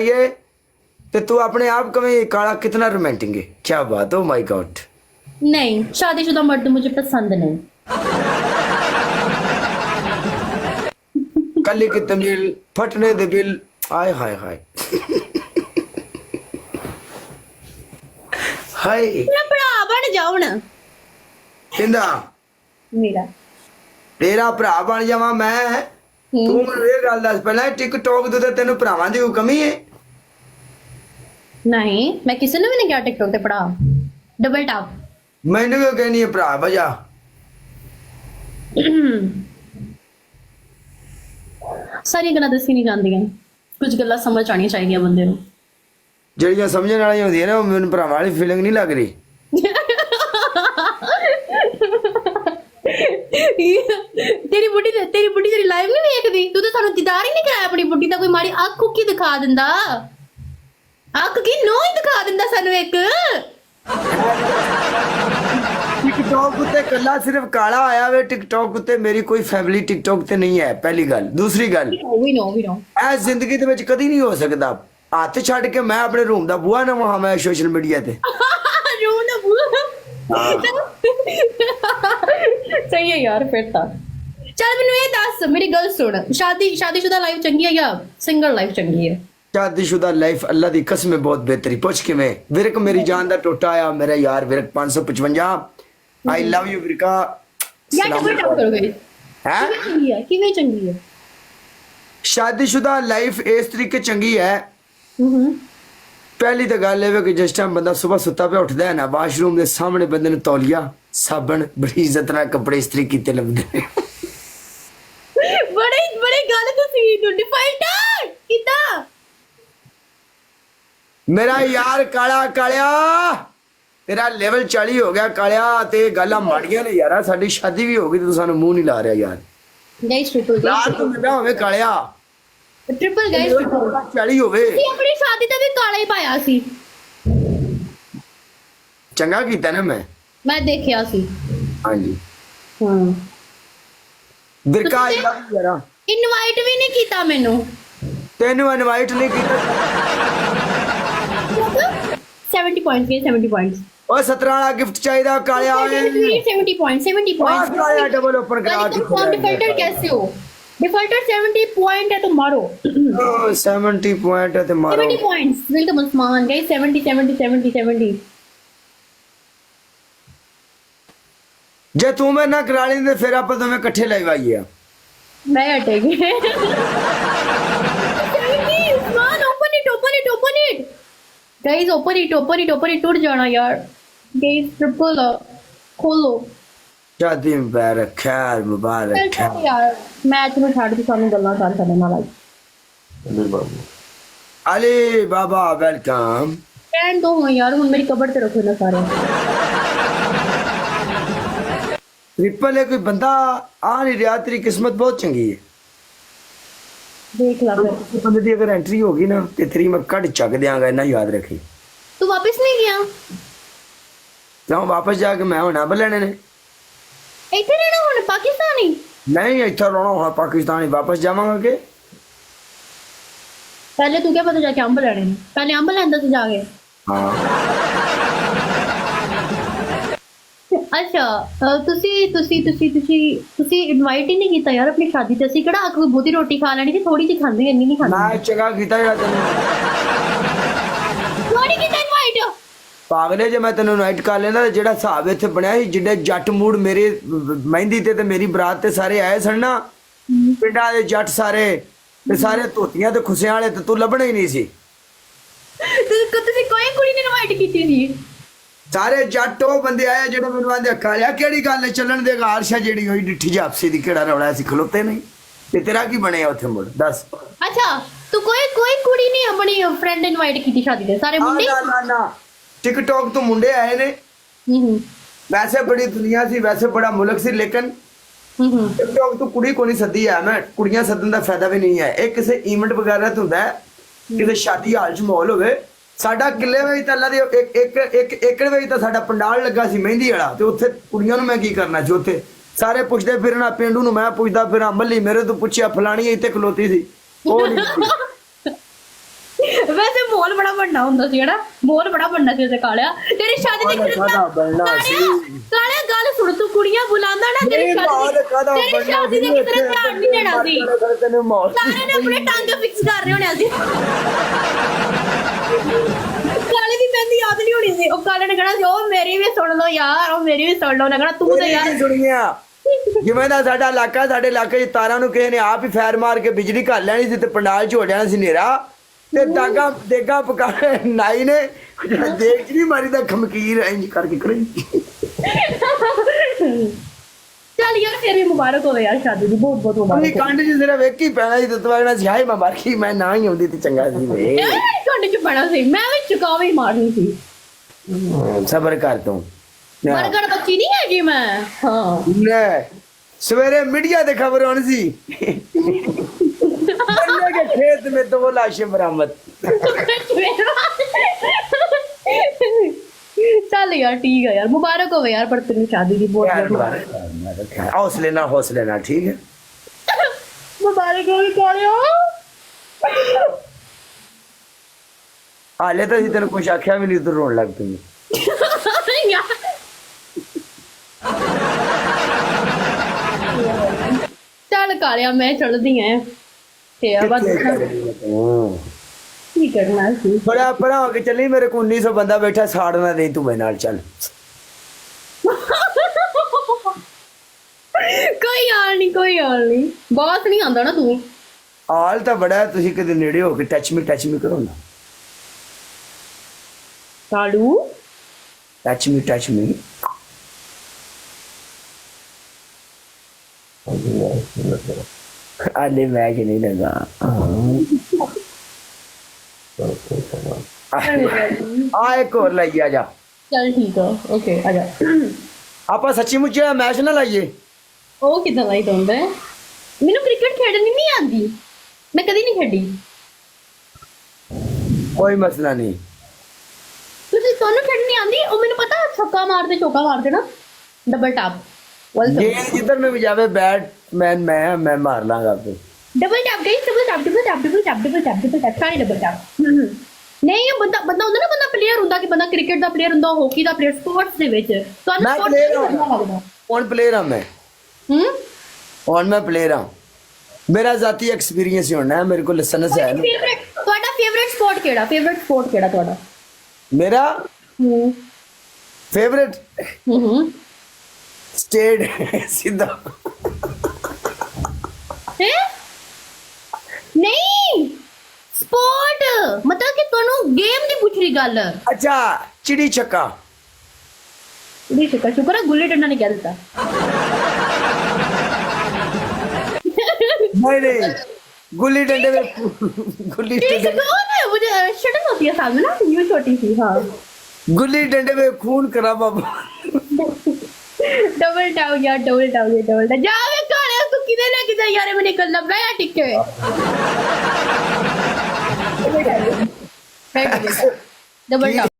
ये तो तू अपने आप कभी काला कितना रोमांटिक है, क्या बात हो, माय गॉड। नहीं, शादीशुदा मर्द मुझे पसंद नहीं। कली की तमील फटने दे बिल, आय हाय हाय हाय। मेरा भरा बन जाओ ना। किंदा मेरा तेरा भरा बन जावा मैं। तू मैं ये गल दस पहले, टिकटॉक ते तेन भरावां दी कोई कमी है? नहीं, मैं किसी ने भी नहीं किया टिकटॉक ते पढ़ा। Double tap. मैंने क्यों कहनी है भरा बजा? सारी गल्लां दसी नहीं जांदियां, कुछ गल्लां समझ आनी चाहिए बंदे नूं। ਜਿਹੜੀਆਂ ਸਮਝਣ ਵਾਲੀਆਂ ਹੁੰਦੀਆਂ ਨੇ, ਉਹ ਮੈਨੂੰ ਭਰਾਵਾਂ ਵਾਲੀ ਫੀਲਿੰਗ ਨਹੀਂ ਲੱਗ ਰਹੀ। तेरी बुढ़ी तेरी लाइव नहीं देखदी? तू तो सानू दीदार ही नहीं कराया अपनी बुढ़ी दा। कोई माड़ी अख की दिखा दिंदा, अख की नो ही दिखा दिंदा सानू एक। टिकटॉक उत्ते कल्ला सिर्फ काला आया वे। टिकटॉक उत्ते मेरी कोई फैमिली टिकटॉक ते नहीं है, पहली गल। दूसरी गल, वी नो ऐ जिंदगी दे विच कदी नहीं हो सकदा हत्थ छड्ड के मैं अपने रूम दा बूहा ना वहां मैं सोशल मीडिया ते। रूम दा बूहा सही है यार। फिर ता चल मैनू ये दस, मेरी गल सुन, शादीशुदा लाइफ चंगी है या सिंगल लाइफ चंगी है? शादीशुदा लाइफ अल्लाह दी कसम है बहुत बेहतरी। पुछ किवें? विरक मेरी जान दा टोटा आया, मेरा यार विरक 555। I love you विरका। या डबल टैप करो गई हैं? किवें चंगी है शादीशुदा लाइफ इस तरीके चंगी है। पहली तो गल है कि जिस टाइम बंदा सुबह सुता पे उठता है ना, वाशरूम के सामने बंदे ने तौलिया साबन बड़ी इज्जत नाल कपड़े इस्त्री कीते लभदे ने। बड़े बड़े गल तुसी डिफॉल्टर किता। मेरा यार काला कालिया, तेरा लेवल 40 हो गया कालिया, ते गल्लां माड़ियां ने यारा। साडी शादी भी हो गई ते सानू मुंह नहीं ला रहा यार। गाइस ट्रिपल यार तू मेरा होवे कालिया, ट्रिपल गाइस ट्रिपल 40 होवे। सी अपनी शादी ते भी काला ही पाया सी। चंगा कीता ना मैं देखिया सी। हां जी। हां बिरका आई लव यू यारा। इनवाइट भी नहीं कीता मेनू। तेनू इनवाइट नहीं कीता। 70 पॉइंट्स के 70 पॉइंट्स। ओए 17 वाला गिफ्ट चाहिदा कालिया। 70 पॉइंट्स कालिया डबल ओपन करा के। डिफॉल्टर कैसे हो? डिफॉल्टर 70 पॉइंट है तो मारो। 70 पॉइंट है तो मारो। 70 पॉइंट्स। Welcome Usman guys. 70 जे तू मैं ना करा लेंदे फिर आप दोवें इकट्ठे लाइव आइए। मैं हटेगी। Usman open it guys. Open it टूट जाना यार गाइस। ट्रिपल खोलो। शादी मुबारक, खैर मुबारक खैर। यार मैच में छाड़ दी सानू गल्लां कर करने वाला। अली बाबा वेलकम। फ्रेंड दो हो यार, हुन मेरी कब्र ते रखो ना सारे। ट्रिपल है कोई बंदा आ नहीं रहा, तेरी किस्मत बहुत चंगी है। देख ला फिर। बंदे दी अगर एंट्री होगी ना ते तेरी मैं कट चक देंगा, इतना याद रखी। तू वापस नहीं गया? क्यों वापस जाके मैं होना बलने ने? इथे रहना हुन पाकिस्तानी? नहीं इतना रोना होना पाकिस्तानी। वापस जावांगा के? पहले तू क्या पता जाके अंब लेने ने? पहले अंब लेंदा सी जाके। हाँ अच्छा तुसी इनवाइट ही नहीं कीता यार अपनी शादी ते। असी केड़ा कोई बहुती रोटी खा लेनी सी, थोड़ी जी खांदे, इन्नी नहीं खांदे। मैं चंगा कीता जेड़ा तैनूं थोड़ी कीता इनवाइट। पागले जे मैं तेनों इनवाइट कर लेना, जेड़ा हिसाब इत्थे बनया सी, जिड्डे जट मूड मेरे मेहंदी ते मेरी बरात ते सारे आए सन ना, पिंडां दे जट सारे ते सारे धोतियां ते खुसियां वाले, ते तू लभना ही नहीं सी। तुसी कोई कुड़ी ने इनवाइट कीती सी? सारे जट वो बंदे आए जेड़े मैनू आंदे कालिया केड़ी गल चलन दे गारशा जेड़ी होई डिठी जापसी दी, केड़ा रौला सी, खलोते नहीं। ते तेरा की बनया उत्थे मुड़ दस? अच्छा तू कोई कुड़ी नहीं अपनी फ्रेंड इनवाइट कीती शादी ते? सारे मुंडे? ना टिकटॉक तो मुंडे आए ने। वैसे बड़ी दुनिया सी, वैसे बड़ा मुल्क सी, लेकिन टिकटॉक तो कुड़ी को नहीं सदी है। मैं कुड़ियां सदन का फायदा भी नहीं है। एक किसी इवेंट वगैरह तो होंदा है, किसी शादी हाल च माहौल होवे। साडा किले वे तल्ला दे एक एकड़ वे तो साडा पंडाल लगा सी मेहंदी वाला, ते उत्थे कुड़ियां नूं मैं की करना सी। उत्थे सारे पुछदे फिरना, पेंडू नूं मैं पुछदा फिरां, मल्ली मेरे तो पुछया, फलानी इत्थे खलोती सी। ਵੈਸੇ ਮੋਲ ਬੜਾ ਵੱਡਾ ਹੁੰਦਾ ਸੀ ਹਨਾ ਮੋਲ ਬੜਾ ਵੱਡਾ ਸੀ ਤੇ ਕਾਲਿਆ ਤੇਰੀ ਸ਼ਾਦੀ ਦੀ ਕਾਲਿਆ ਗੱਲ ਸੁਣ ਤੂੰ ਕੁੜੀਆਂ ਬੁਲਾਉਂਦਾ ਨਾ ਤੇਰੀ ਸ਼ਾਦੀ ਦੇ ਕਿਤੇ ਧਿਆਨ ਨਹੀਂ ਦੇਣਾ ਸੀ ਸਾਰੇ ਨੇ ਆਪਣੇ ਟਾਂਗੇ ਫਿਕਸ ਕਰ ਰਹੇ ਹੋਣੇ ਸੀ ਕਾਲੇ ਦੀ ਮਹਿੰਦੀ ਯਾਦ ਨਹੀਂ ਹੋਣੀ ਸੀ ਉਹ ਕਾਲੇ ਨੇ ਕਹਿਣਾ ਸੀ ਉਹ ਮੇਰੀ ਵੀ ਸੁਣ ਲਓ ਯਾਰ ਉਹ ਮੇਰੀ ਵੀ ਸੁਣ ਲਓ ਨਾ ਕਹਿਣਾ ਤੂੰ ਤੇ ਯਾਰ ਸੁਣੀਆਂ ਜਿਵੇਂ ਦਾ ਸਾਡਾ ਇਲਾਕਾ ਸਾਡੇ ਇਲਾਕੇ 'ਚ ਤਾਰਾਂ ਨੂੰ ਕਿਸੇ ਨੇ ਆਪ ਹੀ ਫੈਰ ਮਾਰ ਕੇ ਬਿਜਲੀ ਘੱਲ ਲੈਣੀ ਸੀ ਤੇ ਪੰਡਾਲ 'ਚ ਹੋ ਜਾਣਾ ਸੀ ਹਨੇਰਾ ਤੇ ਦੇਗਾ ਪਕਾ ਨਾਈ ਨੇ ਦੇਗ 'ਚ ਨਹੀਂ ਮਾਰੀ ਤਾਂ ਖਮਕੀਰ ਇੰਜ ਕਰਕੇ ਕਰੀ ਚੱਲ ਯਾਰ ਫੇਰ ਵੀ ਮੁਬਾਰਕ ਹੋਵੇ ਯਾਰ ਸ਼ਾਦੀ ਦੀ ਬਹੁਤ ਬਹੁਤ ਮੁਬਾਰਕ ਨਹੀਂ ਕੰਡ 'ਚ ਸਿਰਫ ਇੱਕ ਹੀ ਪੈਣਾ ਸੀ ਤੇ ਤਵਾਗਣਾ ਸੀ ਹਾਏ ਮਬਾਰਕੀ ਮੈਂ ਨਾ ਹੀ ਆਉਂਦੀ ਤੇ ਚੰਗਾ ਸੀ ਵੇ ਕੰਡ 'ਚ ਪੈਣਾ ਸੀ ਮੈਂ ਵੀ ਚੁਕਾਵੇ ਮਾਰਨੀ ਸੀ ਸਬਰ ਕਰ ਤੂੰ ਮਰਗੜ ਬੱਚੀ ਨਹੀਂ ਹੈਗੀ ਮੈਂ ਹਾਂ ਲੈ ਸਵੇਰੇ ਮੀਡੀਆ ਤੇ ਖਬਰ ਆਉਣੀ ਸੀ अन्ना के खेत में तो वो लाशें बरामद चल यार ठीक है यार मुबारक हो यार पर तेरी शादी की बहुत मुबारक हौसले ना ठीक है मुबारक हो कौन हाले तो तेन कुछ आख्या भी नहीं तो रोन लग पी चल कालिया मैं चलदी है ते अब की करना सी बड़ा परा हो के चली मेरे को 1900 बंदा बैठा साड़ना दे तू मेरे नाल चल कोई हाल नहीं बॉस नहीं आंदा ना तू हाल तो बड़ा है तुसी कदे नेड़े हो के टच मी करो ना कालू टच मी अरे मैं के नहीं लगा आ एक और लाइए आजा चल ठीक है ओके आजा ਆਪਾਂ ਸੱਚੀ ਮੁੱਚੀ ਮੈਚ ਨਾ ਲਾਈਏ ਉਹ ਕਿਦਾਂ ਲਾਈ ਹੁੰਦਾ ਹੈ ਮੈਨੂੰ ਕ੍ਰਿਕਟ ਖੇਡਣੀ ਨਹੀਂ ਆਂਦੀ ਮੈਂ ਕਦੀ ਨਹੀਂ ਖੇਡੀ ਕੋਈ ਮਸਲਾ ਨਹੀਂ ਤੁਸੀਂ ਤੁਹਾਨੂੰ ਖੇਡਣੀ ਆਂਦੀ ਉਹ ਮੈਨੂੰ ਪਤਾ ਛੱਕਾ ਮਾਰਦੇ ਚੌਕਾ ਮਾਰਦੇ ਨਾ ਡਬਲ ਟੈਪ ये जिधर में भी जावे बैटमैन मैं मार लांगा आपको डबल टैप गई डबल टैप सारी डबल टैप नहीं ये बंदा ਹੁੰਦਾ ਨਾ ਬੰਦਾ ਪਲੇਅਰ ਹੁੰਦਾ ਕਿ ਬੰਦਾ ਕ੍ਰਿਕਟ ਦਾ ਪਲੇਅਰ ਹੁੰਦਾ ਹਾਕੀ ਦਾ ਪਲੇਅਰ ਸਪੋਰਟਸ ਦੇ ਵਿੱਚ ਤੁਹਾਨੂੰ मैं ਸਪੋਰਟਸ प्लेयर ਲੱਗਦਾ हूं कौन प्लेयर हूं मैं और मैं प्लेयर हूं मेरा जाती एक्सपीरियंस ही होना है मेरे को लाइसेंस है ਤੁਹਾਡਾ ਫੇਵਰਿਟ ਸਪੋਰਟ ਕਿਹੜਾ ਤੁਹਾਡਾ मेरा फेवरेट स्टेट सीधा है नहीं स्पोर्ट मतलब कि ਤੁਹਾਨੂੰ ਗੇਮ ਦੀ ਪੁੱਛ ਰਹੀ ਗੱਲ अच्छा चिड़ी छक्का ਵੀ ਸ਼ੁਕਰ ਹੈ ਗੁੱਲੀ ਡੰਡਾ ਨਹੀਂ ਕਹਿ ਦਿੱਤਾ नहीं गुल्ली डंडे में गुल्ली डंडे कौन है मुझे शटल होती है सामने ना यूं छोटी सी हाँ गुल्ली डंडे में खून करा बाबा डबल टाउन यार डबल टाउन जा वे काले तू किधर ले किधर यार मैं निकलना बड़ा यार टिके डबल टाउन